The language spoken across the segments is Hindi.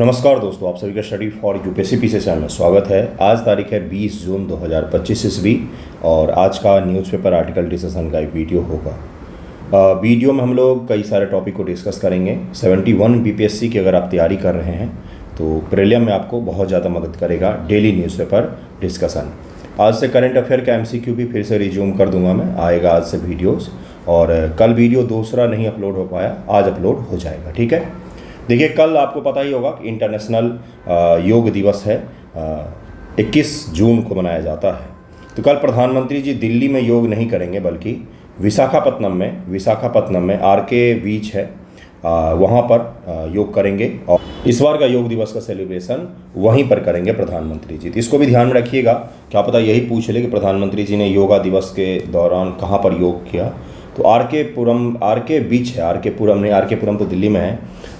नमस्कार दोस्तों, आप सभी का study for UPSC PC channel में स्वागत है। आज तारीख है 20 जून 2025 ईस्वी और आज का न्यूज़पेपर आर्टिकल डिस्कशन का एक वीडियो होगा। वीडियो में हम लोग कई सारे टॉपिक को डिस्कस करेंगे। 71 बीपीएससी की अगर आप तैयारी कर रहे हैं तो प्रीलिम में आपको बहुत ज़्यादा मदद करेगा डेली न्यूज़पेपर डिस्कशन। आज से करंट अफेयर का MCQ भी फिर से रिज्यूम कर दूंगा मैं, आएगा आज से वीडियोस। और कल वीडियो दूसरा नहीं अपलोड हो पाया, आज अपलोड हो जाएगा, ठीक है। देखिए, कल आपको पता ही होगा कि इंटरनेशनल योग दिवस है, 21 जून को मनाया जाता है। तो कल प्रधानमंत्री जी दिल्ली में योग नहीं करेंगे बल्कि विशाखापत्तनम में RK बीच है, वहाँ पर योग करेंगे। और इस बार का योग दिवस का सेलिब्रेशन वहीं पर करेंगे प्रधानमंत्री जी। तो इसको भी ध्यान में रखिएगा, क्या पता यही पूछ ले कि प्रधानमंत्री जी ने योगा दिवस के दौरान कहाँ पर योग किया। तो RK बीच है, RK पुरम तो दिल्ली में है।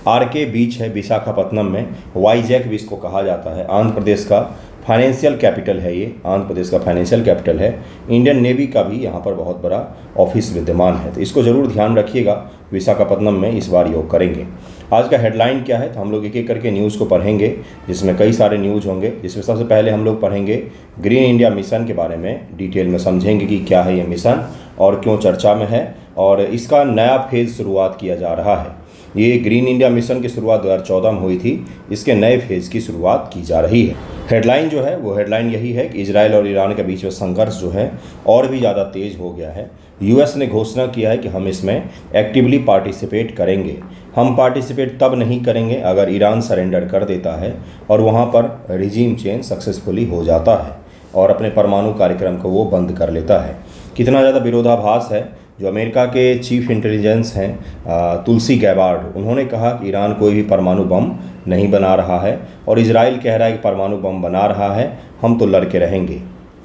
RK बीच है विशाखापत्तनम में, वाईजैक भी इसको कहा जाता है। आंध्र प्रदेश का फाइनेंशियल कैपिटल है ये, आंध्र प्रदेश का फाइनेंशियल कैपिटल है। इंडियन नेवी का भी यहाँ पर बहुत बड़ा ऑफिस विद्यमान है, तो इसको ज़रूर ध्यान रखिएगा। विशाखापत्तनम में इस बार योग करेंगे। आज का हेडलाइन क्या है, तो हम लोग एक एक करके न्यूज़ को पढ़ेंगे, जिसमें कई सारे न्यूज़ होंगे। जिसमें सबसे पहले हम लोग पढ़ेंगे ग्रीन इंडिया मिशन के बारे में, डिटेल में समझेंगे कि क्या है ये मिशन और क्यों चर्चा में है और इसका नया फेज़ शुरुआत किया जा रहा है। ये ग्रीन इंडिया मिशन की शुरुआत 2014 में हुई थी, इसके नए फेज़ की शुरुआत की जा रही है। हेडलाइन जो है वो हेडलाइन यही है कि इजराइल और ईरान के बीच में संघर्ष जो है और भी ज़्यादा तेज़ हो गया है। US ने घोषणा किया है कि हम इसमें एक्टिवली पार्टिसिपेट करेंगे। हम पार्टिसिपेट तब नहीं करेंगे अगर ईरान सरेंडर कर देता है और वहाँ पर रिजीम चेंज सक्सेसफुली हो जाता है और अपने परमाणु कार्यक्रम को वो बंद कर लेता है। कितना ज़्यादा विरोधाभास है। जो अमेरिका के चीफ इंटेलिजेंस हैं तुलसी गैबार्ड, उन्होंने कहा कि ईरान कोई भी परमाणु बम नहीं बना रहा है और इजराइल कह रहा है कि परमाणु बम बना रहा है, हम तो लड़के रहेंगे।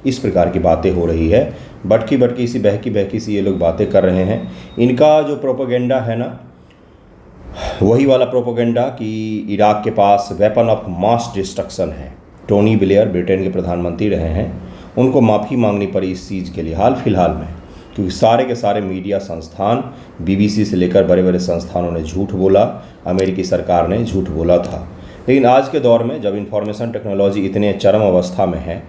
इस प्रकार की बातें हो रही है, बटकी सी बहकी सी ये लोग बातें कर रहे हैं। इनका जो प्रोपेगेंडा है ना, वही वाला प्रोपेगेंडा कि इराक के पास वेपन ऑफ मास डिस्ट्रक्शन है। टोनी ब्लेयर ब्रिटेन के प्रधानमंत्री रहे हैं, उनको माफ़ी मांगनी पड़ी इस चीज़ के लिए हाल फिलहाल में, क्योंकि सारे के सारे मीडिया संस्थान, BBC से लेकर बड़े बड़े संस्थानों ने झूठ बोला, अमेरिकी सरकार ने झूठ बोला था। लेकिन आज के दौर में जब इंफॉर्मेशन टेक्नोलॉजी इतने चरम अवस्था में है,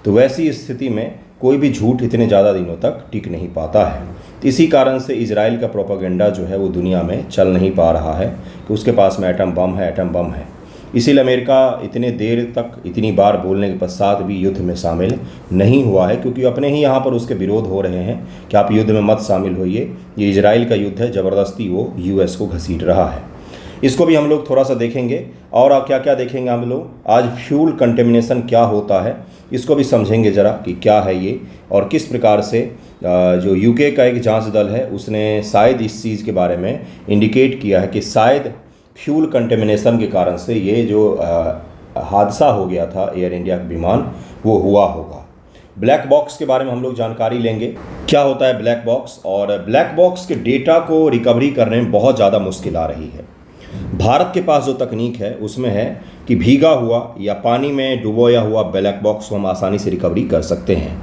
तो वैसी स्थिति में कोई भी झूठ इतने ज़्यादा दिनों तक टिक नहीं पाता है। इसी कारण से इजराइल का प्रोपेगेंडा जो है वो दुनिया में चल नहीं पा रहा है कि उसके पास में एटम बम है। इसीलिए अमेरिका इतने देर तक इतनी बार बोलने के पश्चात भी युद्ध में शामिल नहीं हुआ है, क्योंकि अपने ही यहाँ पर उसके विरोध हो रहे हैं कि आप युद्ध में मत शामिल होइए। ये इजराइल का युद्ध है, ज़बरदस्ती वो US को घसीट रहा है। इसको भी हम लोग थोड़ा सा देखेंगे। और आप क्या क्या देखेंगे हम लोग, आज फ्यूल कंटेमिनेशन क्या होता है इसको भी समझेंगे ज़रा कि क्या है ये और किस प्रकार से जो UK का एक जाँच दल है उसने शायद इस चीज़ के बारे में इंडिकेट किया है कि शायद फ्यूल कंटेमिनेशन के कारण से ये जो हादसा हो गया था एयर इंडिया का विमान, वो हुआ होगा। ब्लैक बॉक्स के बारे में हम लोग जानकारी लेंगे, क्या होता है ब्लैक बॉक्स, और ब्लैक बॉक्स के डेटा को रिकवरी करने में बहुत ज़्यादा मुश्किल आ रही है। भारत के पास जो तकनीक है उसमें है कि भीगा हुआ या पानी में डुबोया हुआ ब्लैक बॉक्स को हम आसानी से रिकवरी कर सकते हैं,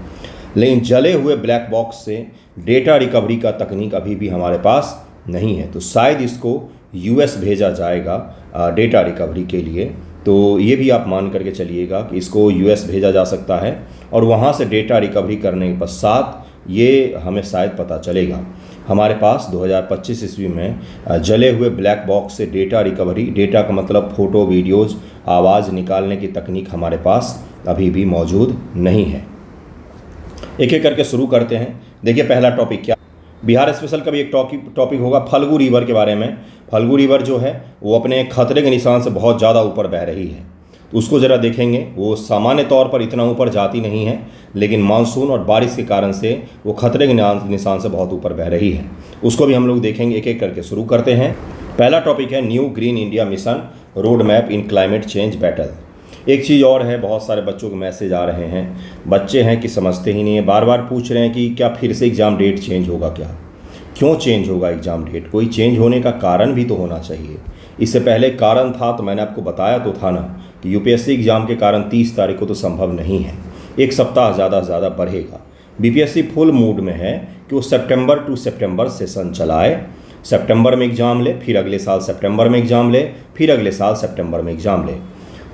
लेकिन जले हुए ब्लैक बॉक्स से डेटा रिकवरी का तकनीक अभी भी हमारे पास नहीं है। तो शायद इसको US भेजा जाएगा डेटा रिकवरी के लिए। तो ये भी आप मान करके चलिएगा कि इसको US भेजा जा सकता है और वहाँ से डेटा रिकवरी करने के पश्चात ये हमें शायद पता चलेगा। हमारे पास 2025 ईस्वी में जले हुए ब्लैक बॉक्स से डेटा रिकवरी, डेटा का मतलब फ़ोटो, वीडियोज़, आवाज़ निकालने की तकनीक हमारे पास अभी भी मौजूद नहीं है। एक एक करके शुरू करते हैं। देखिए, पहला टॉपिक क्या, बिहार स्पेशल का भी एक टॉपिक होगा फल्गु रिवर के बारे में। फल्गु रिवर जो है वो अपने खतरे के निशान से बहुत ज़्यादा ऊपर बह रही है, तो उसको ज़रा देखेंगे। वो सामान्य तौर पर इतना ऊपर जाती नहीं है, लेकिन मानसून और बारिश के कारण से वो खतरे के निशान से बहुत ऊपर बह रही है। उसको भी हम लोग देखेंगे। एक एक करके शुरू करते हैं। पहला टॉपिक है new green India mission road map इन क्लाइमेट चेंज बैटल। एक चीज़ और है, बहुत सारे बच्चों के मैसेज आ रहे हैं, बच्चे हैं कि समझते ही नहीं है, बार बार पूछ रहे हैं कि क्या फिर से एग्ज़ाम डेट चेंज होगा, क्या क्यों चेंज होगा एग्ज़ाम डेट, कोई चेंज होने का कारण भी तो होना चाहिए। इससे पहले कारण था तो मैंने आपको बताया तो था ना कि UPSC एग्ज़ाम के कारण 30 तारीख को तो संभव नहीं है, एक सप्ताह ज़्यादा से ज़्यादा बढ़ेगा। BPSC फुल मूड में है कि वो सितंबर टू सितंबर सेशन चलाए सितंबर में एग्ज़ाम ले, फिर अगले साल सितंबर में एग्ज़ाम ले, फिर अगले साल सितंबर में एग्ज़ाम ले।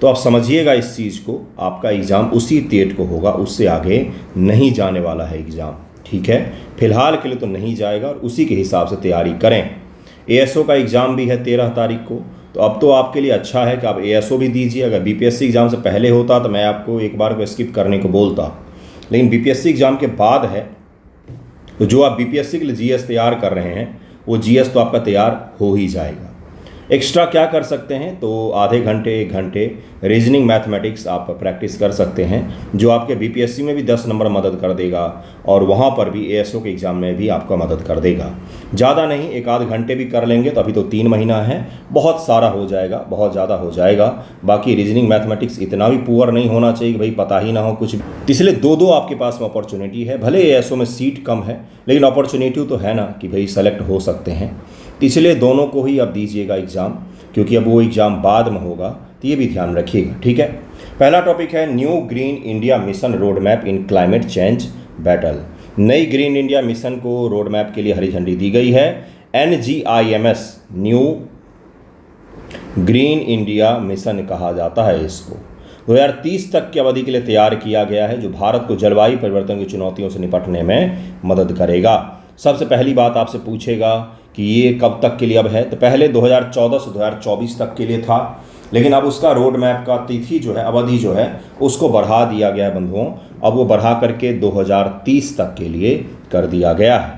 तो आप समझिएगा इस चीज़ को, आपका एग्ज़ाम उसी डेट को होगा, उससे आगे नहीं जाने वाला है एग्ज़ाम, ठीक है। फिलहाल के लिए तो नहीं जाएगा और उसी के हिसाब से तैयारी करें। एएसओ का एग्ज़ाम भी है 13 तारीख को, तो अब तो आपके लिए अच्छा है कि आप एएसओ भी दीजिए। अगर बीपीएससी एग्ज़ाम से पहले होता तो मैं आपको एक बार को स्किप करने को बोलता, लेकिन बीपीएससी एग्ज़ाम के बाद है, तो जो आप बीपीएससी के लिए जीएस तैयार कर रहे हैं वो जीएस तो आपका तैयार हो ही जाएगा। एक्स्ट्रा क्या कर सकते हैं, तो आधे घंटे 1 घंटे रीजनिंग मैथमेटिक्स आप प्रैक्टिस कर सकते हैं, जो आपके बीपीएससी में भी 10 नंबर मदद कर देगा और वहाँ पर भी एएसओ के एग्ज़ाम में भी आपका मदद कर देगा। ज़्यादा नहीं, 1 आध घंटे भी कर लेंगे तो अभी तो 3 महीना है, बहुत सारा हो जाएगा, बहुत ज़्यादा हो जाएगा। बाकी रीजनिंग मैथमेटिक्स इतना भी पुअर नहीं होना चाहिए कि भाई पता ही ना हो कुछ। इसलिए दो आपके पास में अपॉर्चुनिटी है, भले एएसओ में सीट कम है लेकिन अपॉर्चुनिटी तो है ना कि भाई सेलेक्ट हो सकते हैं। इसलिए दोनों को ही अब दीजिएगा एग्ज़ाम, क्योंकि अब वो एग्ज़ाम बाद में होगा, तो ये भी ध्यान रखिएगा, ठीक है। पहला टॉपिक है new green India mission road map इन क्लाइमेट चेंज बैटल। नई ग्रीन इंडिया मिशन को रोड मैप के लिए हरी झंडी दी गई है। NGIMS new green India mission कहा जाता है इसको। 2030 तक की अवधि के लिए तैयार किया गया है, जो भारत को जलवायु परिवर्तन की चुनौतियों से निपटने में मदद करेगा। सबसे पहली बात आपसे पूछेगा कि ये कब तक के लिए अब है, तो पहले 2014 से 2024 तक के लिए था, लेकिन अब उसका रोड मैप का तिथि जो है, अवधि जो है, उसको बढ़ा दिया गया है बंधुओं। अब वो बढ़ा करके 2030 तक के लिए कर दिया गया है।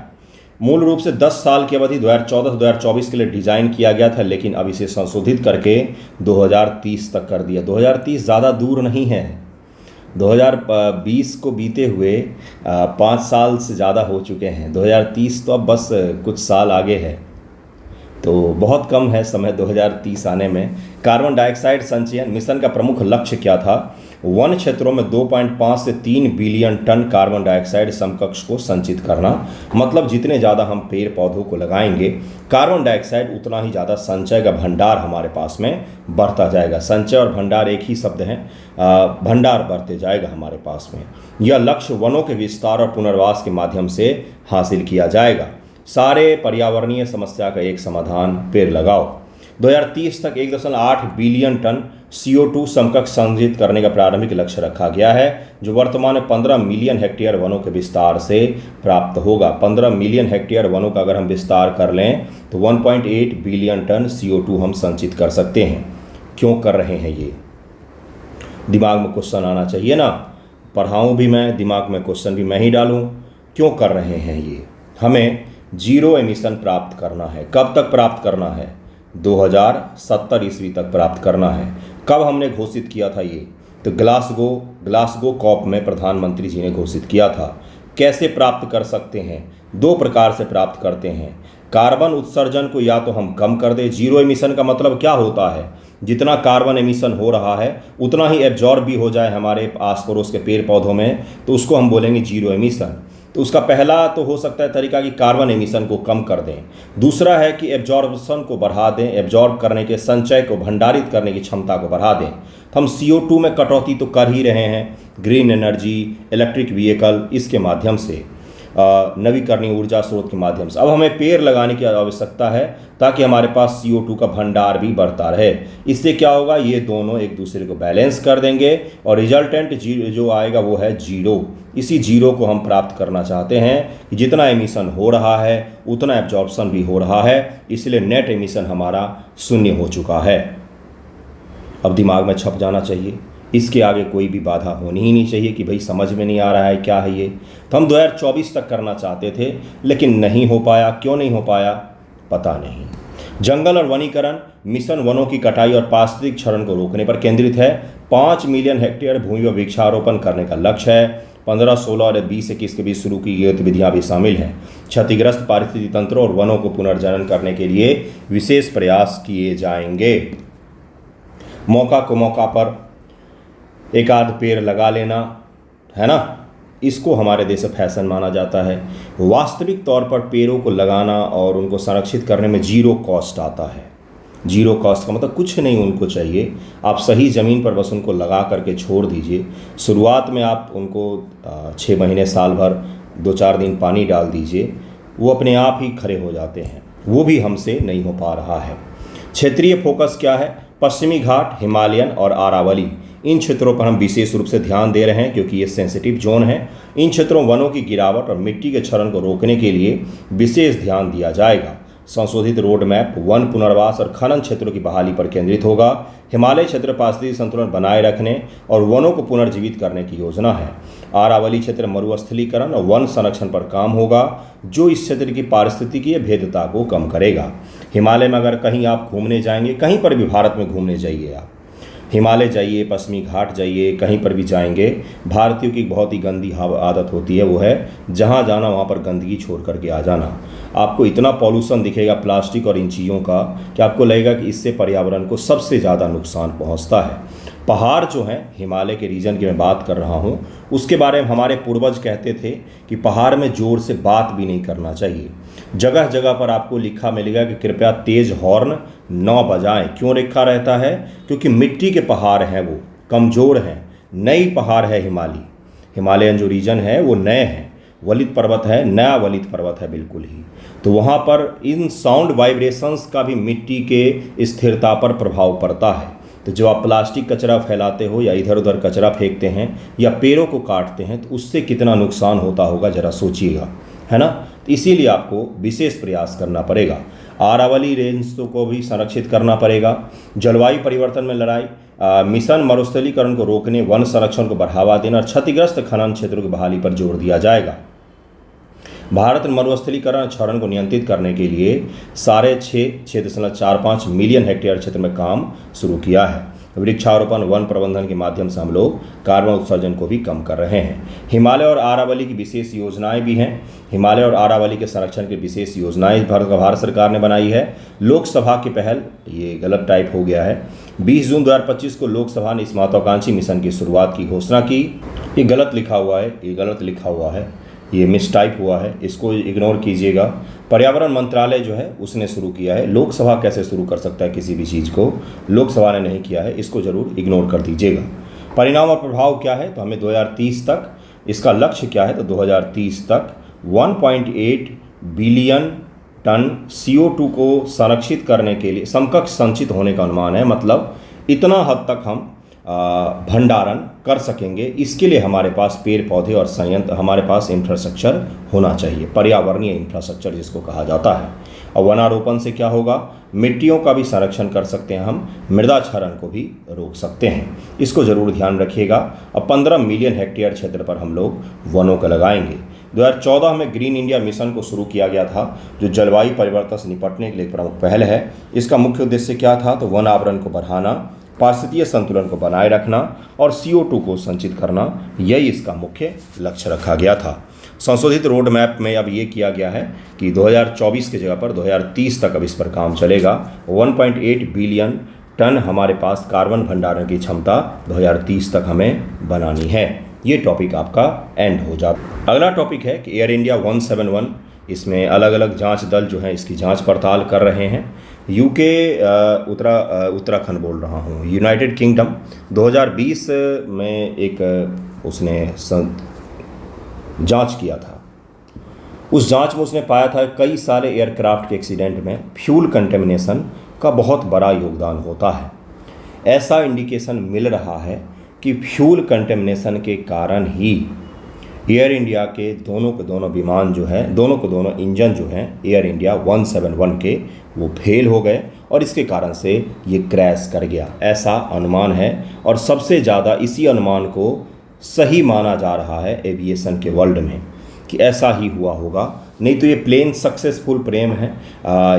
मूल रूप से 10 साल की अवधि 2014 से 2024 के लिए डिज़ाइन किया गया था, लेकिन अब इसे संशोधित करके 2030 तक कर दिया। 2030 ज़्यादा दूर नहीं है, 2020 को बीते हुए 5 साल से ज़्यादा हो चुके हैं। 2030 तो अब बस कुछ साल आगे है, तो बहुत कम है समय 2030 आने में। कार्बन डाइऑक्साइड संचयन मिशन का प्रमुख लक्ष्य क्या था? वन क्षेत्रों में 2.5 से 3 बिलियन टन कार्बन डाइऑक्साइड समकक्ष को संचित करना। मतलब जितने ज़्यादा हम पेड़ पौधों को लगाएंगे, कार्बन डाइऑक्साइड उतना ही ज़्यादा संचय का भंडार हमारे पास में बढ़ता जाएगा। संचय और भंडार एक ही शब्द हैं, भंडार बढ़ते जाएगा हमारे पास में। यह लक्ष्य वनों के विस्तार और पुनर्वास के माध्यम से हासिल किया जाएगा। सारे पर्यावरणीय समस्या का एक समाधान, पेड़ लगाओ। 2030 तक 1.8 बिलियन टन CO2 समकक्ष संचित करने का प्रारंभिक लक्ष्य रखा गया है, जो वर्तमान में 15 मिलियन हेक्टेयर वनों के विस्तार से प्राप्त होगा। 15 मिलियन हेक्टेयर वनों का अगर हम विस्तार कर लें तो 1.8 बिलियन टन CO2 हम संचित कर सकते हैं। क्यों कर रहे हैं ये? दिमाग में क्वेश्चन आना चाहिए ना, पढ़ाऊँ भी मैं, दिमाग में क्वेश्चन भी मैं ही डालूँ। क्यों कर रहे हैं ये? हमें जीरो एमिशन प्राप्त करना है। कब तक प्राप्त करना है? 2070 ईस्वी तक प्राप्त करना है। कब हमने घोषित किया था ये? तो ग्लासगो कॉप में प्रधानमंत्री जी ने घोषित किया था। कैसे प्राप्त कर सकते हैं? 2 प्रकार से प्राप्त करते हैं। कार्बन उत्सर्जन को या तो हम कम कर दें। जीरो एमिशन का मतलब क्या होता है? जितना कार्बन एमिशन हो रहा है उतना ही एब्जॉर्ब भी हो जाए हमारे आस पड़ोस के पेड़ पौधों में, तो उसको हम बोलेंगे जीरो एमिशन। तो उसका पहला तो हो सकता है तरीका कि कार्बन एमिशन को कम कर दें। दूसरा है कि एब्जॉर्प्शन को बढ़ा दें, एब्जॉर्ब करने के, संचय को, भंडारित करने की क्षमता को बढ़ा दें। तो हम CO2 में कटौती तो कर ही रहे हैं, ग्रीन एनर्जी, इलेक्ट्रिक व्हीकल, इसके माध्यम से, नवीकरणीय ऊर्जा स्रोत के माध्यम से। अब हमें पेड़ लगाने की आवश्यकता है ताकि हमारे पास CO2 का भंडार भी बढ़ता रहे। इससे क्या होगा? ये दोनों एक दूसरे को बैलेंस कर देंगे और रिजल्टेंट जो आएगा वो है जीरो। इसी जीरो को हम प्राप्त करना चाहते हैं कि जितना एमिशन हो रहा है उतना एब्जॉर्प्शन भी हो रहा है, इसलिए नेट एमिशन हमारा 0 हो चुका है। अब दिमाग में छप जाना चाहिए, इसके आगे कोई भी बाधा होनी ही नहीं चाहिए कि भाई समझ में नहीं आ रहा है क्या है ये। तो हम 2024 तक करना चाहते थे लेकिन नहीं हो पाया। क्यों नहीं हो पाया? पता नहीं। जंगल और वनीकरण मिशन वनों की कटाई और पारिस्थितिक क्षरण को रोकने पर केंद्रित है। 5 मिलियन हेक्टेयर भूमि पर वृक्षारोपण करने का लक्ष्य है। 15, 16 और 20-21 के बीच शुरू की गतिविधियाँ भी शामिल हैं। क्षतिग्रस्त पारिस्थितिक तंत्र और वनों को पुनर्जनन करने के लिए विशेष प्रयास किए जाएंगे। मौका पर एक आध पेड़ लगा लेना है ना, इसको हमारे देश में फैशन माना जाता है। वास्तविक तौर पर पेड़ों को लगाना और उनको संरक्षित करने में जीरो कॉस्ट आता है। जीरो कॉस्ट का मतलब कुछ नहीं उनको चाहिए, आप सही ज़मीन पर बस उनको लगा करके छोड़ दीजिए। शुरुआत में आप उनको 6 महीने, साल भर 2-4 दिन पानी डाल दीजिए, वो अपने आप ही खड़े हो जाते हैं। वो भी हमसे नहीं हो पा रहा है। क्षेत्रीय फोकस क्या है? पश्चिमी घाट, हिमालयन और अरावली, इन क्षेत्रों पर हम विशेष रूप से ध्यान दे रहे हैं क्योंकि ये सेंसिटिव जोन है। इन क्षेत्रों वनों की गिरावट और मिट्टी के क्षरण को रोकने के लिए विशेष ध्यान दिया जाएगा। संशोधित रोड मैप वन पुनर्वास और खनन क्षेत्रों की बहाली पर केंद्रित होगा। हिमालय क्षेत्र पारिस्थितिक संतुलन बनाए रखने और वनों को पुनर्जीवित करने की योजना है। अरावली क्षेत्र मरुस्थलीकरण और वन संरक्षण पर काम होगा, जो इस क्षेत्र की पारिस्थितिकीय भेद्यता को कम करेगा। हिमालय में अगर कहीं आप घूमने जाएंगे, कहीं पर भी भारत में घूमने जाइए, आप हिमालय जाइए, पश्चिमी घाट जाइए, कहीं पर भी जाएंगे, भारतीयों की बहुत ही गंदी आदत होती है, वो है जहाँ जाना वहाँ पर गंदगी छोड़ करके आ जाना। आपको इतना पॉल्यूशन दिखेगा प्लास्टिक और इन चीज़ों का कि आपको लगेगा कि इससे पर्यावरण को सबसे ज़्यादा नुकसान पहुँचता है। पहाड़ जो हैं, हिमालय के रीजन की मैं बात कर रहा हूँ, उसके बारे में हमारे पूर्वज कहते थे कि पहाड़ में ज़ोर से बात भी नहीं करना चाहिए। जगह जगह पर आपको लिखा मिलेगा कि कृपया तेज़ हॉर्न न बजाएं। क्यों लिखा रहता है? क्योंकि मिट्टी के पहाड़ हैं, वो कमज़ोर हैं, नई पहाड़ है हिमालयन जो रीजन है वो नए हैं। वलित पर्वत है, नया वलित पर्वत है बिल्कुल ही। तो वहाँ पर इन साउंड वाइब्रेशंस का भी मिट्टी के स्थिरता पर प्रभाव पड़ता है। तो जब आप प्लास्टिक कचरा फैलाते हो या इधर उधर कचरा फेंकते हैं या पेड़ों को काटते हैं, तो उससे कितना नुकसान होता होगा ज़रा सोचिएगा, है ना। तो इसीलिए आपको विशेष प्रयास करना पड़ेगा। अरावली रेंज को भी संरक्षित करना पड़ेगा। जलवायु परिवर्तन में लड़ाई, मिशन मरुस्थलीकरण को रोकने, वन संरक्षण को बढ़ावा देना और क्षतिग्रस्त खनन क्षेत्रों की बहाली पर जोर दिया जाएगा। भारत में मरुस्थलीकरण क्षरण को नियंत्रित करने के लिए 6.45 मिलियन हेक्टेयर क्षेत्र में काम शुरू किया है। वृक्षारोपण, वन प्रबंधन के माध्यम से हम लोग कार्बन उत्सर्जन को भी कम कर रहे हैं। हिमालय और अरावली की विशेष योजनाएं भी हैं। हिमालय और अरावली के संरक्षण की विशेष योजनाएं भारत सरकार ने बनाई है। लोकसभा की पहल, ये गलत टाइप हो गया है, 20 जून 2025 को लोकसभा ने इस महत्वाकांक्षी मिशन की शुरुआत की घोषणा की। ये गलत लिखा हुआ है, ये मिस टाइप हुआ है, इसको इग्नोर कीजिएगा। पर्यावरण मंत्रालय जो है उसने शुरू किया है। लोकसभा कैसे शुरू कर सकता है किसी भी चीज़ को? लोकसभा ने नहीं किया है, इसको ज़रूर इग्नोर कर दीजिएगा। परिणाम और प्रभाव क्या है? तो हमें 2030 तक, इसका लक्ष्य क्या है? तो 2030 तक 1.8 बिलियन टन CO2 को संरक्षित करने के लिए समकक्ष संचित होने का अनुमान है। मतलब इतना हद तक हम भंडारण कर सकेंगे। इसके लिए हमारे पास पेड़ पौधे और संयंत्र, हमारे पास इंफ्रास्ट्रक्चर होना चाहिए, पर्यावरणीय इंफ्रास्ट्रक्चर जिसको कहा जाता है। और वनारोपण से क्या होगा? मिट्टियों का भी संरक्षण कर सकते हैं हम, मृदा क्षरण को भी रोक सकते हैं। इसको ज़रूर ध्यान रखिएगा। अब 15 मिलियन हेक्टेयर क्षेत्र पर हम लोग वनों को लगाएंगे। 2014 में ग्रीन इंडिया मिशन को शुरू किया गया था, जो जलवायु परिवर्तन से निपटने के लिए एक प्रमुख पहल है। इसका मुख्य उद्देश्य क्या था? तो वन आवरण को बढ़ाना, पारिस्थितिकीय संतुलन को बनाए रखना और CO2 को संचित करना, यही इसका मुख्य लक्ष्य रखा गया था। संशोधित रोड मैप में अब ये किया गया है कि 2024 की जगह पर 2030 तक अब इस पर काम चलेगा। 1.8 बिलियन टन हमारे पास कार्बन भंडारण की क्षमता 2030 तक हमें बनानी है। ये टॉपिक आपका एंड हो जाता। अगला टॉपिक है कि एयर इंडिया 171, इसमें अलग अलग जांच दल जो हैं इसकी जांच पड़ताल कर रहे हैं। यूके, उत्तराखंड बोल रहा हूँ, यूनाइटेड किंगडम 2020 में एक उसने जांच किया था। उस जांच में उसने पाया था कई सारे एयरक्राफ्ट के एक्सीडेंट में फ्यूल कंटेमिनेशन का बहुत बड़ा योगदान होता है। ऐसा इंडिकेशन मिल रहा है कि फ्यूल कंटेमिनेशन के कारण ही एयर इंडिया के दोनों विमान जो है, दोनों इंजन जो हैं एयर इंडिया 171 के, वो फेल हो गए और इसके कारण से ये क्रैश कर गया, ऐसा अनुमान है। और सबसे ज़्यादा इसी अनुमान को सही माना जा रहा है एविएशन के वर्ल्ड में कि ऐसा ही हुआ होगा। नहीं तो ये प्लेन सक्सेसफुल प्लेन है।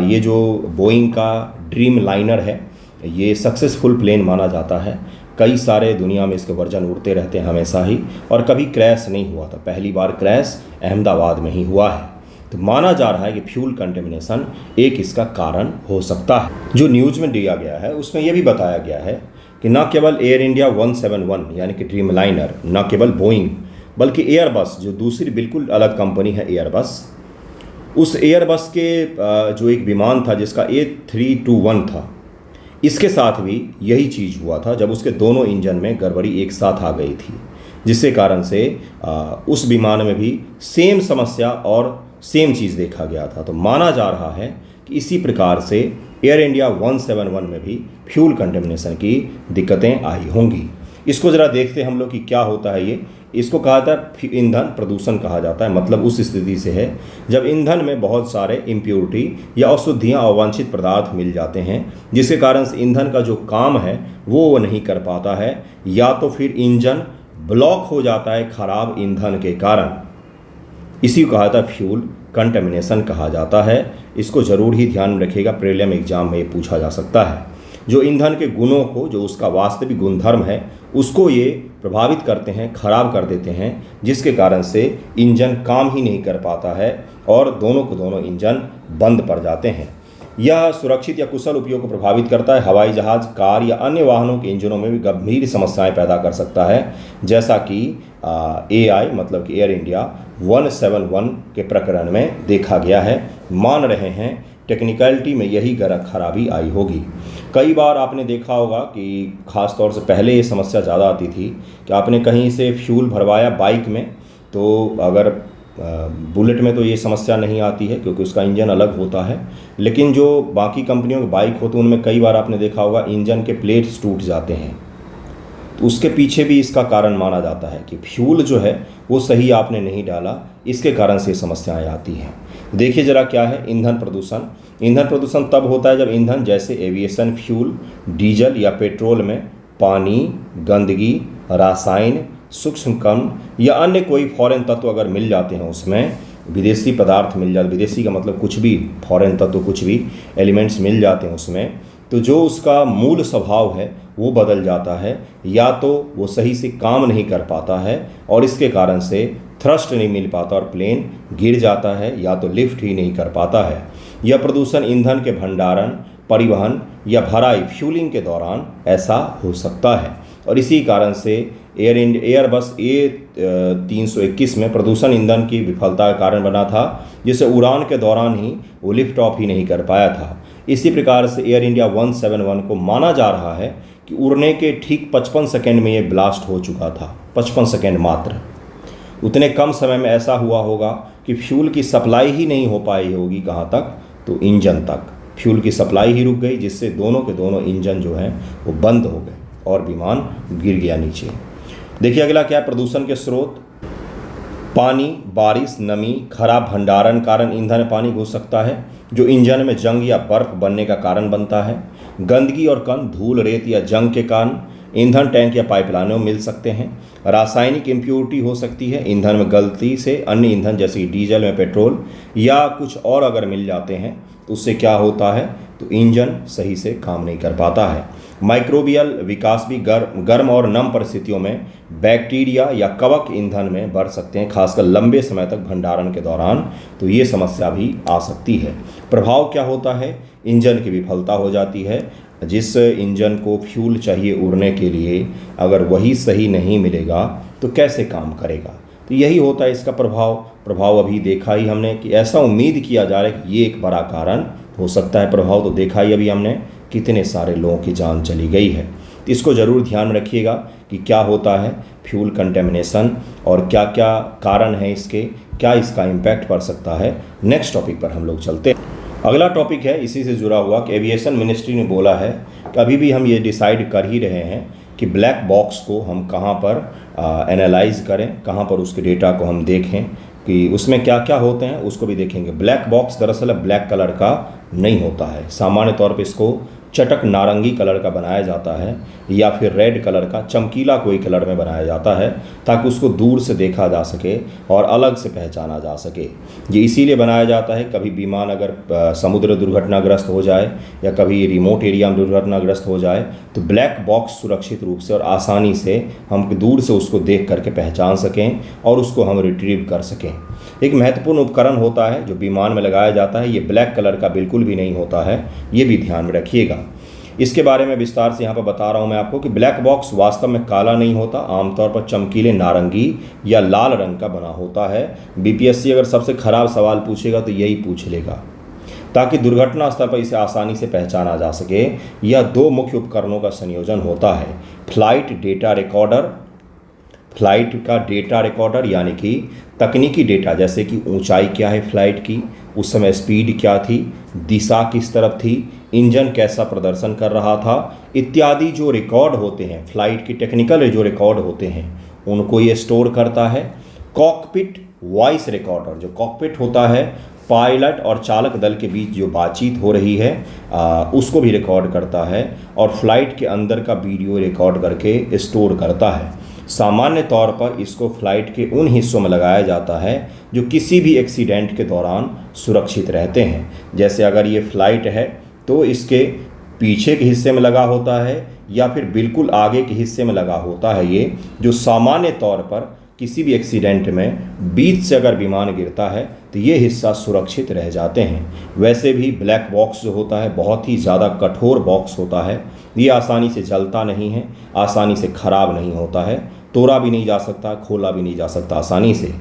ये जो बोइंग का ड्रीम लाइनर है, ये सक्सेसफुल प्लेन माना जाता है। कई सारे दुनिया में इसके वर्जन उड़ते रहते हैं हमेशा ही, और कभी क्रैश नहीं हुआ था। पहली बार क्रैश अहमदाबाद में ही हुआ है। तो माना जा रहा है कि फ्यूल कंटेमिनेशन एक इसका कारण हो सकता है। जो न्यूज़ में दिया गया है उसमें यह भी बताया गया है कि न केवल एयर इंडिया 171 यानी कि ड्रीम लाइनर, न केवल बोइंग, बल्कि एयरबस जो दूसरी बिल्कुल अलग कंपनी है एयरबस, उस एयरबस के जो एक विमान था जिसका A321 था, इसके साथ भी यही चीज़ हुआ था जब उसके दोनों इंजन में गड़बड़ी एक साथ आ गई थी, जिसके कारण से उस विमान में भी सेम समस्या और सेम चीज़ देखा गया था। तो माना जा रहा है कि कि इसी प्रकार से एयर इंडिया 171 में भी फ्यूल कंटेमिनेशन की दिक्कतें आई होंगी। इसको ज़रा देखते हैं हम लोग कि क्या होता है ये। इसको कहा जाता है ईंधन प्रदूषण कहा जाता है। मतलब उस स्थिति से है जब ईंधन में बहुत सारे इम्प्योरिटी या अशुद्धियाँ अवांछित पदार्थ मिल जाते हैं, जिसके कारण से ईंधन का जो काम है वो नहीं कर पाता है, या तो फिर इंजन ब्लॉक हो जाता है खराब ईंधन के कारण। इसी को कहा जाता है फ्यूल कंटेमिनेशन कहा जाता है। इसको ज़रूर ही ध्यान में रखिएगा, प्रीलिम एग्जाम में ये पूछा जा सकता है। जो ईंधन के गुणों को, जो उसका वास्तविक गुणधर्म है, उसको ये प्रभावित करते हैं, खराब कर देते हैं, जिसके कारण से इंजन काम ही नहीं कर पाता है और दोनों को दोनों इंजन बंद पड़ जाते हैं। यह सुरक्षित या कुशल उपयोग को प्रभावित करता है। हवाई जहाज, कार या अन्य वाहनों के इंजनों में भी गंभीर समस्याएं पैदा कर सकता है, जैसा कि AI मतलब कि एयर इंडिया 171 के प्रकरण में देखा गया है। मान रहे हैं टेक्निकलिटी में यही खराबी आई होगी। कई बार आपने देखा होगा कि ख़ास तौर से पहले ये समस्या ज़्यादा आती थी कि आपने कहीं से फ्यूल भरवाया बाइक में, तो अगर बुलेट में तो ये समस्या नहीं आती है क्योंकि उसका इंजन अलग होता है, लेकिन जो बाकी कंपनियों के बाइक होते हैं उनमें कई बार आपने देखा होगा इंजन के प्लेट्स टूट जाते हैं। तो उसके पीछे भी इसका कारण माना जाता है कि फ्यूल जो है वो सही आपने नहीं डाला, इसके कारण से समस्याएं आती हैं। देखिए ज़रा क्या है ईंधन प्रदूषण। ईंधन प्रदूषण तब होता है जब ईंधन जैसे एविएशन फ्यूल, डीजल या पेट्रोल में पानी, गंदगी, रासायन, सूक्ष्म कण या अन्य कोई फॉरेन तत्व अगर मिल जाते हैं, उसमें विदेशी पदार्थ मिल जाते, विदेशी का मतलब कुछ भी, फॉरेन तत्व कुछ भी एलिमेंट्स मिल जाते हैं उसमें, तो जो उसका मूल स्वभाव है वो बदल जाता है, या तो वो सही से काम नहीं कर पाता है और इसके कारण से थ्रस्ट नहीं मिल पाता और प्लेन गिर जाता है, या तो लिफ्ट ही नहीं कर पाता है। यह प्रदूषण ईंधन के भंडारण, परिवहन या भराई फ्यूलिंग के दौरान ऐसा हो सकता है। और इसी कारण से एयरबस A321 में प्रदूषण ईंधन की विफलता का कारण बना था, जिसे उड़ान के दौरान ही वो लिफ्ट ऑफ ही नहीं कर पाया था। इसी प्रकार से एयर इंडिया 171 को माना जा रहा है कि उड़ने के ठीक 55 सेकेंड में ये ब्लास्ट हो चुका था। 55 सेकेंड मात्र। उतने कम समय में ऐसा हुआ होगा कि फ्यूल की सप्लाई ही नहीं हो पाई होगी, कहाँ तक, तो इंजन तक फ्यूल की सप्लाई ही रुक गई, जिससे दोनों के दोनों इंजन जो हैं वो बंद हो गए और विमान गिर गया नीचे। देखिए अगला क्या है, प्रदूषण के स्रोत। पानी, बारिश, नमी, खराब भंडारण कारण ईंधन में पानी घुस सकता है, जो इंजन में जंग या बर्फ बनने का कारण बनता है। गंदगी और कण, धूल, रेत या जंग के कारण ईंधन टैंक या पाइपलाइनों में मिल सकते हैं। रासायनिक इम्प्योरिटी हो सकती है, ईंधन में गलती से अन्य ईंधन जैसे कि डीजल में पेट्रोल या कुछ और अगर मिल जाते हैं तो उससे क्या होता है, तो इंजन सही से काम नहीं कर पाता है। माइक्रोबियल विकास भी गर्म और नम परिस्थितियों में बैक्टीरिया या कवक ईंधन में बढ़ सकते हैं, खासकर लंबे समय तक भंडारण के दौरान, तो ये समस्या भी आ सकती है। प्रभाव क्या होता है, इंजन की विफलता हो जाती है। जिस इंजन को फ्यूल चाहिए उड़ने के लिए, अगर वही सही नहीं मिलेगा तो कैसे काम करेगा। तो यही होता है इसका प्रभाव अभी देखा ही हमने कि ऐसा उम्मीद किया जा रहा है कि ये एक बड़ा कारण हो सकता है। प्रभाव तो देखा ही अभी हमने, कितने सारे लोगों की जान चली गई है। तो इसको ज़रूर ध्यान रखिएगा कि क्या होता है फ्यूल कंटेमिनेशन और क्या क्या कारण है इसके, क्या इसका इम्पैक्ट पड़ सकता है। नेक्स्ट टॉपिक पर हम लोग चलते हैं। अगला टॉपिक है इसी से जुड़ा हुआ कि एविएशन मिनिस्ट्री ने बोला है कि अभी भी हम ये डिसाइड कर ही रहे हैं कि ब्लैक बॉक्स को हम कहाँ पर एनालाइज करें, कहाँ पर उसके डेटा को हम देखें कि उसमें क्या क्या होते हैं, उसको भी देखेंगे। ब्लैक बॉक्स दरअसल ब्लैक कलर का नहीं होता है। सामान्य तौर पे इसको चटक नारंगी कलर का बनाया जाता है या फिर रेड कलर का, चमकीला कोई कलर में बनाया जाता है ताकि उसको दूर से देखा जा सके और अलग से पहचाना जा सके। ये इसीलिए बनाया जाता है, कभी विमान अगर समुद्र दुर्घटनाग्रस्त हो जाए या कभी रिमोट एरिया में दुर्घटनाग्रस्त हो जाए तो ब्लैक बॉक्स सुरक्षित रूप से और आसानी से हम दूर से उसको देख करके पहचान सकें और उसको हम रिट्रीव कर सकें। एक महत्वपूर्ण उपकरण होता है जो विमान में लगाया जाता है, ये ब्लैक कलर का बिल्कुल भी नहीं होता है, ये भी ध्यान में रखिएगा। इसके बारे में विस्तार से यहाँ पर बता रहा हूँ मैं आपको कि ब्लैक बॉक्स वास्तव में काला नहीं होता, आमतौर पर चमकीले नारंगी या लाल रंग का बना होता है। बीपीएससी अगर सबसे खराब सवाल पूछेगा तो यही पूछ लेगा, ताकि दुर्घटना स्थल पर इसे आसानी से पहचाना जा सके। यह दो मुख्य उपकरणों का संयोजन होता है, फ्लाइट डेटा रिकॉर्डर फ्लाइट का डेटा रिकॉर्डर, यानी कि तकनीकी डेटा, जैसे कि ऊंचाई क्या है फ्लाइट की, उस समय स्पीड क्या थी, दिशा किस तरफ थी, इंजन कैसा प्रदर्शन कर रहा था, इत्यादि जो रिकॉर्ड होते हैं, फ्लाइट की टेक्निकल जो रिकॉर्ड होते हैं, उनको ये स्टोर करता है। कॉकपिट वॉइस रिकॉर्डर, जो कॉकपिट होता है, पायलट और चालक दल के बीच जो बातचीत हो रही है उसको भी रिकॉर्ड करता है, और फ्लाइट के अंदर का वीडियो रिकॉर्ड करके स्टोर करता है। सामान्य तौर पर इसको फ्लाइट के उन हिस्सों में लगाया जाता है जो किसी भी एक्सीडेंट के दौरान सुरक्षित रहते हैं। जैसे अगर ये फ्लाइट है तो इसके पीछे के हिस्से में लगा होता है या फिर बिल्कुल आगे के हिस्से में लगा होता है ये, जो सामान्य तौर पर किसी भी एक्सीडेंट में बीच से अगर विमान गिरता है तो ये हिस्सा सुरक्षित रह जाते हैं। वैसे भी ब्लैक बॉक्स जो होता है बहुत ही ज़्यादा कठोर बॉक्स होता है, ये आसानी से जलता नहीं है, आसानी से ख़राब नहीं होता है, तोड़ा भी नहीं जा सकता, खोला भी नहीं जा सकता आसानी से।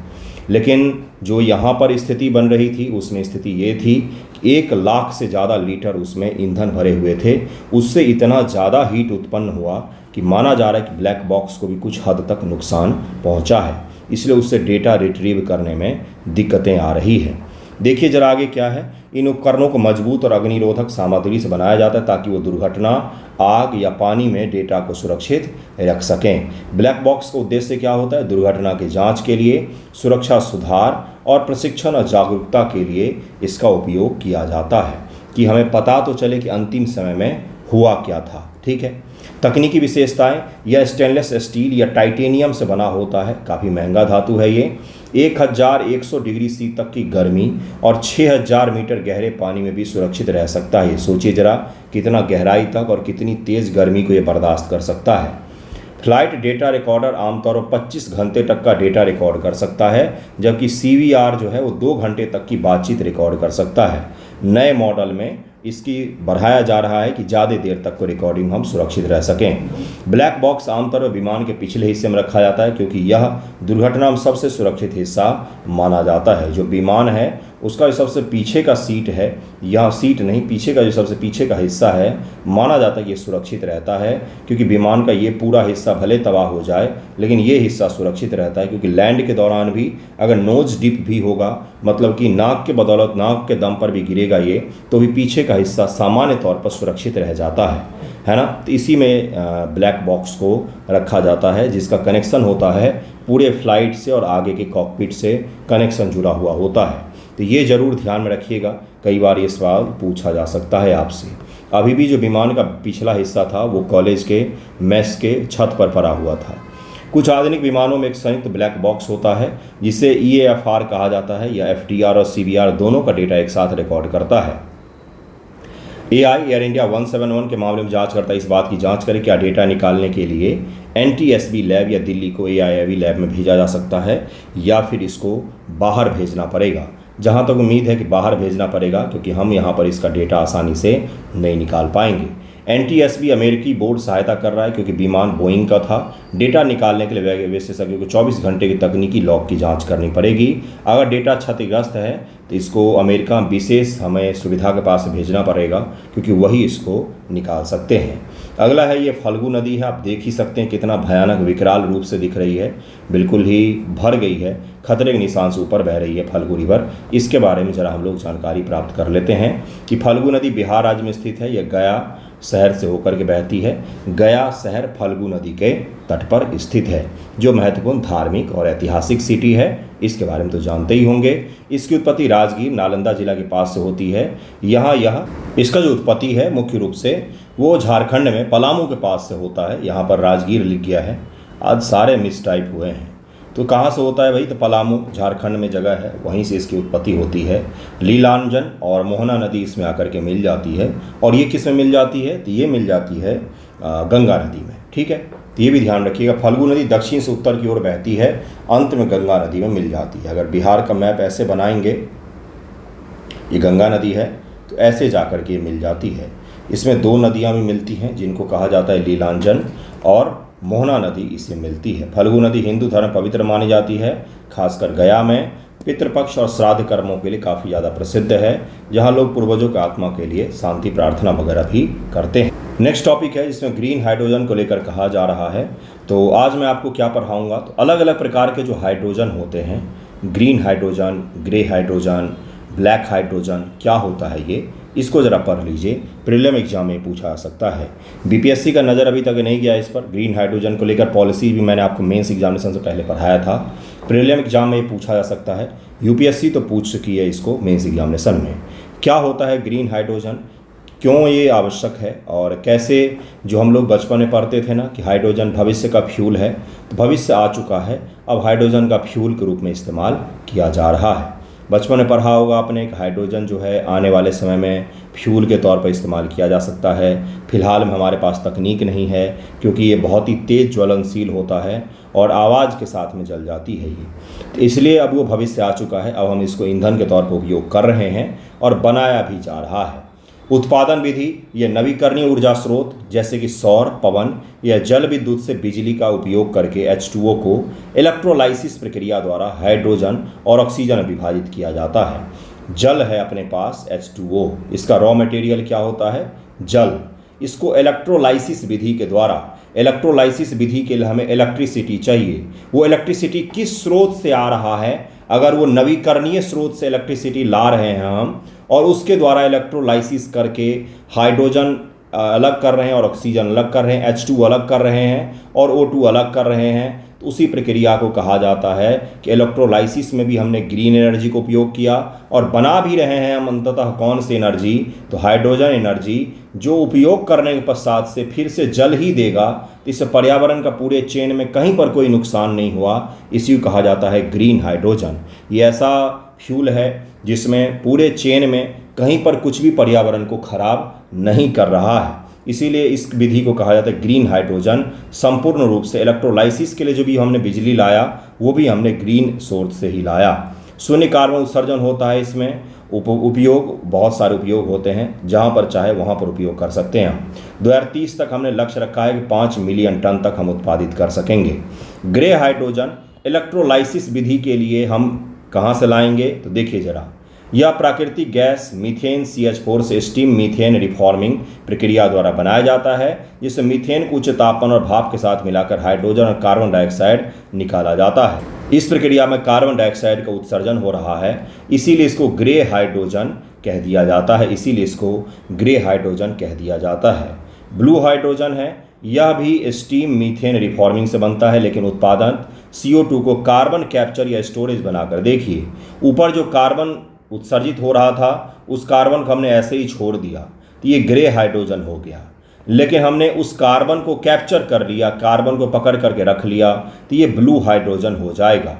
लेकिन जो यहाँ पर स्थिति बन रही थी उसमें स्थिति ये थी, 1 लाख से ज़्यादा लीटर उसमें ईंधन भरे हुए थे, उससे इतना ज़्यादा हीट उत्पन्न हुआ कि माना जा रहा है कि ब्लैक बॉक्स को भी कुछ हद तक नुकसान पहुंचा है, इसलिए उससे डेटा रिट्रीव करने में दिक्कतें आ रही हैं। देखिए जरा आगे क्या है। इन उपकरणों को मजबूत और अग्निरोधक सामग्री से बनाया जाता है ताकि वो दुर्घटना, आग या पानी में डेटा को सुरक्षित रख सकें। ब्लैक बॉक्स का उद्देश्य क्या होता है? दुर्घटना की जांच के लिए, सुरक्षा सुधार और प्रशिक्षण और जागरूकता के लिए इसका उपयोग किया जाता है कि हमें पता तो चले कि अंतिम समय में हुआ क्या था। ठीक है। तकनीकी विशेषताएं, यह स्टेनलेस स्टील या टाइटेनियम से बना होता है, काफ़ी महंगा धातु है ये। 1100 डिग्री सी तक की गर्मी और 6000 मीटर गहरे पानी में भी सुरक्षित रह सकता है। सोचिए जरा कितना गहराई तक और कितनी तेज़ गर्मी को ये बर्दाश्त कर सकता है। फ्लाइट डेटा रिकॉर्डर आमतौर पर 25 घंटे तक का डेटा रिकॉर्ड कर सकता है, जबकि CVR जो है वो 2 घंटे तक की बातचीत रिकॉर्ड कर सकता है। नए मॉडल में इसकी बढ़ाया जा रहा है कि ज़्यादा देर तक को रिकॉर्डिंग हम सुरक्षित रह सकें। ब्लैक बॉक्स आमतौर पर विमान के पिछले हिस्से में रखा जाता है क्योंकि यह दुर्घटना में सबसे सुरक्षित हिस्सा माना जाता है। जो विमान है उसका जो सबसे पीछे का सीट है, यह सीट नहीं, पीछे का जो सबसे पीछे का हिस्सा है, माना जाता है कि ये सुरक्षित रहता है क्योंकि विमान का ये पूरा हिस्सा भले तबाह हो जाए लेकिन ये हिस्सा सुरक्षित रहता है, क्योंकि लैंड के दौरान भी अगर नोज डिप भी होगा, मतलब कि नाक के बदौलत, नाक के दम पर भी गिरेगा ये, तो भी पीछे का हिस्सा सामान्य तौर पर सुरक्षित रह जाता है ना। तो इसी में ब्लैक बॉक्स को रखा जाता है जिसका कनेक्शन होता है पूरे फ्लाइट से और आगे के कॉकपिट से कनेक्शन जुड़ा हुआ होता है। तो ये ज़रूर ध्यान में रखिएगा, कई बार ये सवाल पूछा जा सकता है आपसे। अभी भी जो विमान का पिछला हिस्सा था वो कॉलेज के मेस के छत पर पड़ा हुआ था। कुछ आधुनिक विमानों में एक संयुक्त ब्लैक बॉक्स होता है जिसे EAFR कहा जाता है, या FDR और CVR दोनों का डेटा एक साथ रिकॉर्ड करता है। AI एयर इंडिया 171 के मामले में जांच करता है, इस बात की जांच करें क्या डेटा निकालने के लिए NTSB लैब या दिल्ली को AIAV लैब में भेजा जा सकता है या फिर इसको बाहर भेजना पड़ेगा। जहां तक उम्मीद है कि बाहर भेजना पड़ेगा क्योंकि हम यहां पर इसका डेटा आसानी से नहीं निकाल पाएंगे। NTSB अमेरिकी बोर्ड सहायता कर रहा है क्योंकि विमान बोइंग का था। डेटा निकालने के लिए विशेषज्ञों को 24 घंटे की तकनीकी लॉग की जांच करनी पड़ेगी। अगर डेटा क्षतिग्रस्त है तो इसको अमेरिका विशेष हमें सुविधा के पास भेजना पड़ेगा क्योंकि वही इसको निकाल सकते हैं। अगला है ये फल्गु नदी है, आप देख ही सकते हैं कितना भयानक विकराल रूप से दिख रही है, बिल्कुल ही भर गई है, खतरे के निशान से ऊपर बह रही है फल्गु रिवर। इसके बारे में ज़रा हम लोग जानकारी प्राप्त कर लेते हैं कि फल्गु नदी बिहार राज्य में स्थित है। यह गया शहर से होकर के बहती है। गया शहर फल्गु नदी के तट पर स्थित है जो महत्वपूर्ण धार्मिक और ऐतिहासिक सिटी है, इसके बारे में तो जानते ही होंगे। इसकी उत्पत्ति राजगीर नालंदा जिला के पास से होती है। यहाँ इसका जो उत्पत्ति है मुख्य रूप से वो झारखंड में पलामू के पास से होता है। यहाँ पर राजगीर लिख गया है, आज सारे मिस टाइप हुए हैं। तो कहाँ से होता है भाई? तो पलामू झारखंड में जगह है, वहीं से इसकी उत्पत्ति होती है। लीलांजन और मोहना नदी इसमें आकर के मिल जाती है। और ये किस में मिल जाती है? तो ये मिल जाती है गंगा नदी में। ठीक है, तो ये भी ध्यान रखिएगा। फल्गु नदी दक्षिण से उत्तर की ओर बहती है, अंत में गंगा नदी में मिल जाती है। अगर बिहार का मैप ऐसे बनाएंगे, ये गंगा नदी है तो ऐसे जाकर के मिल जाती है। इसमें 2 नदियाँ भी मिलती हैं जिनको कहा जाता है लीलांजन और मोहना नदी इससे मिलती है। फल्गु नदी हिंदू धर्म पवित्र मानी जाती है, खासकर गया में पितृपक्ष और श्राद्ध कर्मों के लिए काफ़ी ज़्यादा प्रसिद्ध है, जहाँ लोग पूर्वजों की आत्मा के लिए शांति प्रार्थना वगैरह भी करते हैं। नेक्स्ट टॉपिक है जिसमें ग्रीन हाइड्रोजन को लेकर कहा जा रहा है। तो आज मैं आपको क्या पढ़ाऊंगा, तो अलग अलग प्रकार के जो हाइड्रोजन होते हैं, green hydrogen, grey hydrogen, black hydrogen, क्या होता है ये, इसको ज़रा पढ़ लीजिए। प्रीलिम एग्जाम में पूछा जा सकता है। बीपीएससी का नज़र अभी तक नहीं गया इस पर। ग्रीन हाइड्रोजन को लेकर पॉलिसी भी मैंने आपको मेंस एग्जामिनेशन से पहले पढ़ाया था। प्रीलिम एग्जाम में पूछा जा सकता है। यूपीएससी तो पूछ चुकी है इसको मेंस एग्जामिनेशन में। क्या होता है ग्रीन हाइड्रोजन, क्यों ये आवश्यक है, और कैसे जो हम लोग बचपन में पढ़ते थे ना कि हाइड्रोजन भविष्य का फ्यूल है, तो भविष्य आ चुका है, अब हाइड्रोजन का फ्यूल के रूप में इस्तेमाल किया जा रहा है। बचपन में पढ़ा होगा आपने कि हाइड्रोजन जो है आने वाले समय में फ्यूल के तौर पर इस्तेमाल किया जा सकता है। फिलहाल में हमारे पास तकनीक नहीं है क्योंकि ये बहुत ही तेज़ ज्वलनशील होता है और आवाज़ के साथ में जल जाती है ये, तो इसलिए अब वो भविष्य आ चुका है। अब हम इसको ईंधन के तौर पर उपयोग कर रहे हैं और बनाया भी जा रहा है। उत्पादन विधि, ये नवीकरणीय ऊर्जा स्रोत जैसे कि सौर, पवन या जल विद्युत से बिजली का उपयोग करके H2O को इलेक्ट्रोलाइसिस प्रक्रिया द्वारा हाइड्रोजन और ऑक्सीजन में विभाजित किया जाता है। जल है अपने पास H2O, इसका रॉ मटेरियल क्या होता है, जल। इसको इलेक्ट्रोलाइसिस विधि के द्वारा, इलेक्ट्रोलाइसिस विधि के लिए हमें इलेक्ट्रिसिटी चाहिए। वो इलेक्ट्रिसिटी किस स्रोत से आ रहा है, अगर वो नवीकरणीय स्रोत से इलेक्ट्रिसिटी ला रहे हैं हम और उसके द्वारा इलेक्ट्रोलाइसिस करके हाइड्रोजन अलग कर रहे हैं और ऑक्सीजन अलग कर रहे हैं, H2 अलग कर रहे हैं और O2 अलग कर रहे हैं, तो उसी प्रक्रिया को कहा जाता है कि इलेक्ट्रोलाइसिस में भी हमने ग्रीन एनर्जी को उपयोग किया और बना भी रहे हैं हम अंततः कौन सी एनर्जी, तो हाइड्रोजन एनर्जी, जो उपयोग करने के पश्चात से फिर से जल ही देगा, तो इससे पर्यावरण का पूरे चेन में कहीं पर कोई नुकसान नहीं हुआ। इसी को कहा जाता है ग्रीन हाइड्रोजन। ये ऐसा फ्यूल है जिसमें पूरे चेन में कहीं पर कुछ भी पर्यावरण को खराब नहीं कर रहा है, इसीलिए इस विधि को कहा जाता है ग्रीन हाइड्रोजन। संपूर्ण रूप से इलेक्ट्रोलाइसिस के लिए जो भी हमने बिजली लाया वो भी हमने ग्रीन सोर्स से ही लाया। शून्य कार्बन उत्सर्जन होता है इसमें। उपयोग, बहुत सारे उपयोग होते हैं, जहां पर चाहे वहां पर उपयोग कर सकते हैं हम। 2030 तक हमने लक्ष्य रखा है कि 5 मिलियन टन तक हम उत्पादित कर सकेंगे। ग्रे हाइड्रोजन इलेक्ट्रोलाइसिस विधि के लिए हम कहाँ से लाएंगे, तो देखिए जरा, यह प्राकृतिक गैस मीथेन CH4 से स्टीम मीथेन रिफॉर्मिंग प्रक्रिया द्वारा बनाया जाता है, जिससे मीथेन को उच्च तापमान और भाप के साथ मिलाकर हाइड्रोजन और कार्बन डाइऑक्साइड निकाला जाता है। इस प्रक्रिया में कार्बन डाइऑक्साइड का उत्सर्जन हो रहा है, इसीलिए इसको ग्रे हाइड्रोजन कह दिया जाता है, इसीलिए इसको ग्रे हाइड्रोजन कह दिया जाता है। ब्लू हाइड्रोजन है, यह भी स्टीम मीथेन रिफॉर्मिंग से बनता है, लेकिन उत्पादन CO2 को कार्बन कैप्चर या स्टोरेज बनाकर, देखिए ऊपर जो कार्बन उत्सर्जित हो रहा था उस कार्बन को हमने ऐसे ही छोड़ दिया, तो ये ग्रे हाइड्रोजन हो गया। लेकिन हमने उस कार्बन को कैप्चर कर लिया, कार्बन को पकड़ करके रख लिया, तो ये ब्लू हाइड्रोजन हो जाएगा।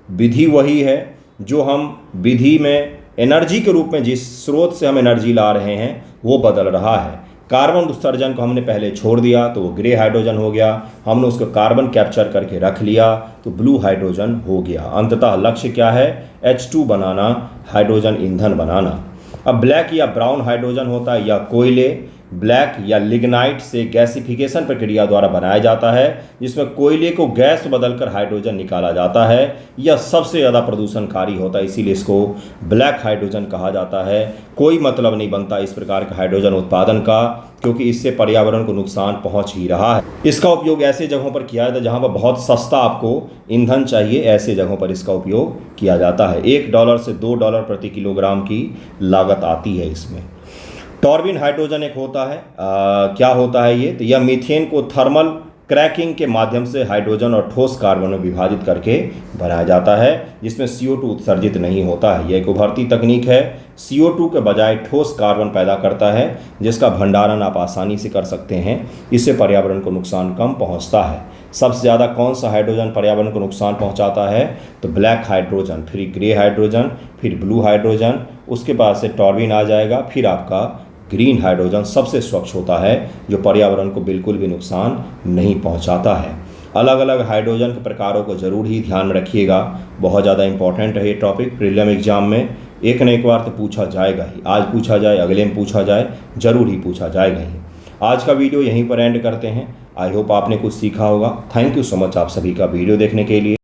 विधि वही है जो हम विधि में एनर्जी के रूप में जिस स्रोत से हम एनर्जी ला रहे हैं वो बदल रहा है। कार्बन उत्सर्जन को हमने पहले छोड़ दिया तो वो ग्रे हाइड्रोजन हो गया, हमने उसको कार्बन कैप्चर करके रख लिया तो ब्लू हाइड्रोजन हो गया। अंततः लक्ष्य क्या है, H2 बनाना, हाइड्रोजन ईंधन बनाना। अब ब्लैक या ब्राउन हाइड्रोजन होता है, या कोयले, ब्लैक या लिग्नाइट से गैसिफिकेशन प्रक्रिया द्वारा बनाया जाता है, जिसमें कोयले को गैस बदलकर हाइड्रोजन निकाला जाता है। यह सबसे ज़्यादा प्रदूषणकारी होता है, इसीलिए इसको ब्लैक हाइड्रोजन कहा जाता है। कोई मतलब नहीं बनता इस प्रकार का हाइड्रोजन उत्पादन का, क्योंकि इससे पर्यावरण को नुकसान पहुंच ही रहा है। इसका उपयोग ऐसे जगहों पर किया जाता है जहां पर बहुत सस्ता आपको ईंधन चाहिए, ऐसे जगहों पर इसका उपयोग किया जाता है। $1 से $2 प्रति किलोग्राम की लागत आती है इसमें। टॉर्बिन हाइड्रोजन एक होता है, क्या होता है ये, तो यह मीथेन को थर्मल क्रैकिंग के माध्यम से हाइड्रोजन और ठोस कार्बन में विभाजित करके बनाया जाता है, जिसमें CO2 उत्सर्जित नहीं होता है। यह एक उभरती तकनीक है, CO2 के बजाय ठोस कार्बन पैदा करता है, जिसका भंडारण आप आसानी से कर सकते हैं। इससे पर्यावरण को नुकसान कम पहुंचता है। सबसे ज़्यादा कौन सा हाइड्रोजन पर्यावरण को नुकसान पहुंचाता है, तो ब्लैक हाइड्रोजन, फिर ग्रे हाइड्रोजन, फिर ब्लू हाइड्रोजन, उसके बाद से टॉर्बिन आ जाएगा, फिर आपका ग्रीन हाइड्रोजन सबसे स्वच्छ होता है, जो पर्यावरण को बिल्कुल भी नुकसान नहीं पहुंचाता है। अलग अलग हाइड्रोजन के प्रकारों को ज़रूर ही ध्यान में रखिएगा, बहुत ज़्यादा इंपॉर्टेंट है ये टॉपिक। प्रीलिम एग्जाम में एक न एक बार तो पूछा जाएगा ही, आज पूछा जाए, अगले में पूछा जाए, ज़रूर ही पूछा जाएगा ही। आज का वीडियो यहीं पर एंड करते हैं। आई होप आपने कुछ सीखा होगा। थैंक यू सो मच आप सभी का वीडियो देखने के लिए।